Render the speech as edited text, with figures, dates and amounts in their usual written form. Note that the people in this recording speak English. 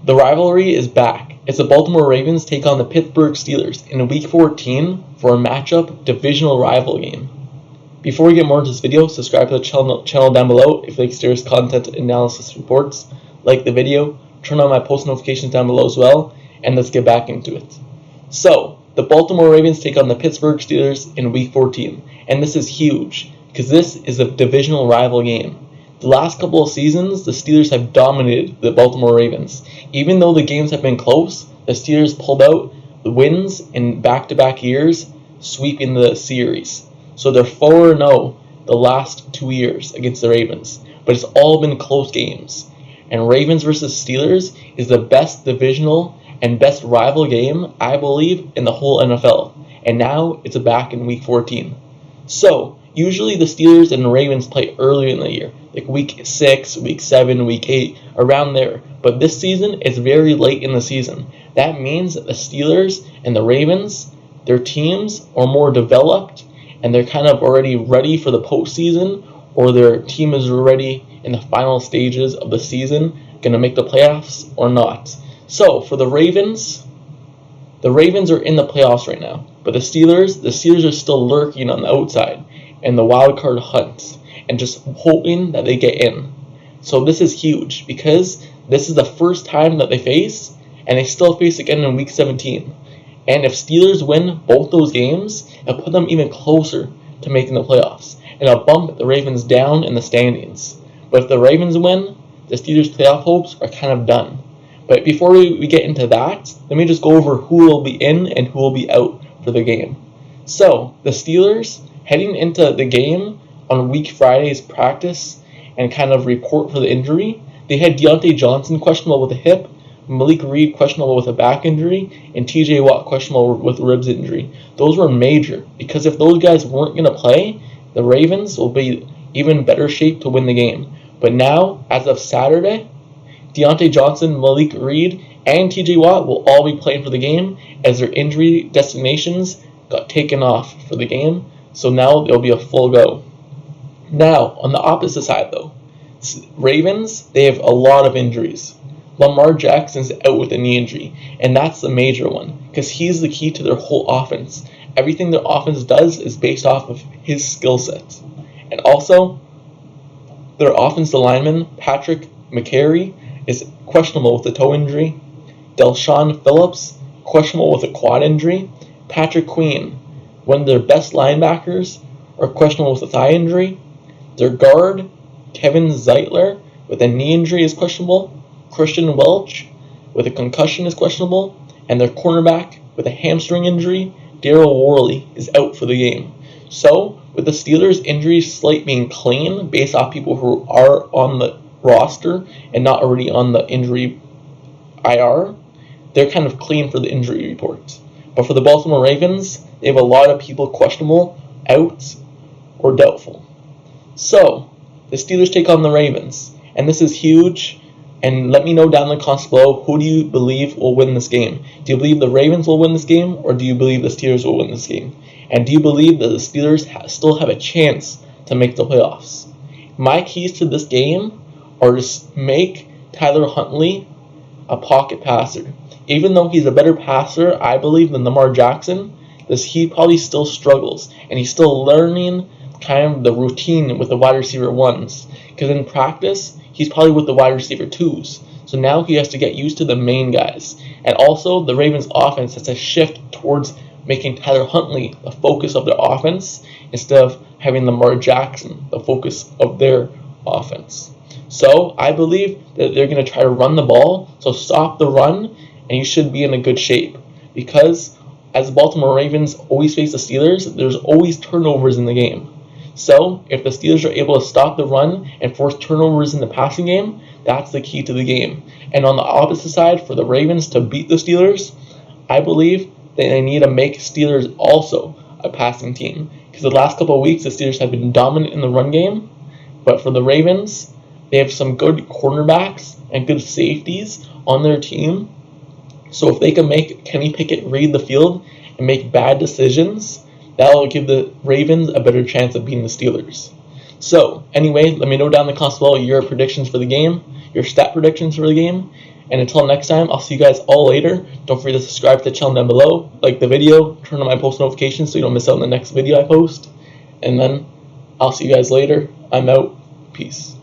The rivalry is back as the Baltimore Ravens take on the Pittsburgh Steelers in Week 14 for a matchup divisional rival game. Before we get more into this video, subscribe to the channel down below if you like serious content analysis reports. Like the video, turn on my post notifications down below as well, and let's get back into it. So, the Baltimore Ravens take on the Pittsburgh Steelers in Week 14, and this is huge because this is a divisional rival game. The last couple of seasons, the Steelers have dominated the Baltimore Ravens. Even though the games have been close, the Steelers pulled out the wins in back-to-back years, sweeping the series. So they're 4-0 the last 2 years against the Ravens, but it's all been close games. And Ravens versus Steelers is the best divisional and best rival game, I believe, in the whole NFL. And now it's back in Week 14. So, usually the Steelers and the Ravens play earlier in the year, like Week 6, Week 7, Week 8, around there. But this season, it's very late in the season. That means that the Steelers and the Ravens, their teams are more developed, and they're kind of already ready for the postseason, or their team is already in the final stages of the season, going to make the playoffs or not. So, for the Ravens are in the playoffs right now. But the Steelers are still lurking on the outside in the wild card hunt and just hoping that they get in. So this is huge because this is the first time that they face, and they still face again in Week 17. And if Steelers win both those games, it'll put them even closer to making the playoffs, and it'll bump the Ravens down in the standings. But if the Ravens win, the Steelers' playoff hopes are kind of done. But before we get into that, let me just go over who will be in and who will be out for the game. So, the Steelers, heading into the game on Week Friday's practice and kind of report for the injury, they had Deontay Johnson questionable with a hip, Malik Reed questionable with a back injury, and TJ Watt questionable with a ribs injury. Those were major, because if those guys weren't going to play, the Ravens will be even better shape to win the game. But now, as of Saturday, Deontay Johnson, Malik Reed, and TJ Watt will all be playing for the game as their injury designations got taken off for the game. So now there'll be a full go. Now, on the opposite side though, Ravens, they have a lot of injuries. Lamar Jackson's out with a knee injury, and that's the major one because he's the key to their whole offense. Everything their offense does is based off of his skill set. And also, their offensive lineman, Patrick McCary, is questionable with a toe injury. Del'Shawn Phillips, questionable with a quad injury. Patrick Queen, one of their best linebackers, are questionable with a thigh injury. Their guard, Kevin Zeitler, with a knee injury is questionable. Christian Welch, with a concussion, is questionable. And their cornerback, with a hamstring injury, Daryl Worley, is out for the game. So, with the Steelers' injury slate being clean based off people who are on the roster and not already on the injury IR, they're kind of clean for the injury report. But for the Baltimore Ravens, they have a lot of people questionable, out, or doubtful. So, the Steelers take on the Ravens, and this is huge. And let me know down in the comments below, who do you believe will win this game? Do you believe the Ravens will win this game, or do you believe the Steelers will win this game? And do you believe that the Steelers still have a chance to make the playoffs? My keys to this game are to make Tyler Huntley a pocket passer. Even though he's a better passer, I believe, than Lamar Jackson, he probably still struggles, and he's still learning kind of the routine with the wide receiver ones. Because in practice, he's probably with the wide receiver twos. So now he has to get used to the main guys. And also, the Ravens offense has to shift towards making Tyler Huntley the focus of their offense instead of having Lamar Jackson the focus of their offense. So I believe that they're going to try to run the ball. So stop the run, and you should be in a good shape. Because as the Baltimore Ravens always face the Steelers, there's always turnovers in the game. So if the Steelers are able to stop the run and force turnovers in the passing game, that's the key to the game. And on the opposite side, for the Ravens to beat the Steelers, I believe that they need to make Steelers also a passing team. Because the last couple of weeks, the Steelers have been dominant in the run game. But for the Ravens, they have some good cornerbacks and good safeties on their team. So if they can make Kenny Pickett read the field and make bad decisions, that will give the Ravens a better chance of beating the Steelers. So, anyway, let me know down in the comments below your predictions for the game. your stat predictions for the game. And until next time, I'll see you guys all later. Don't forget to subscribe to the channel down below, like the video, turn on my post notifications so you don't miss out on the next video I post. And then I'll see you guys later. I'm out. Peace.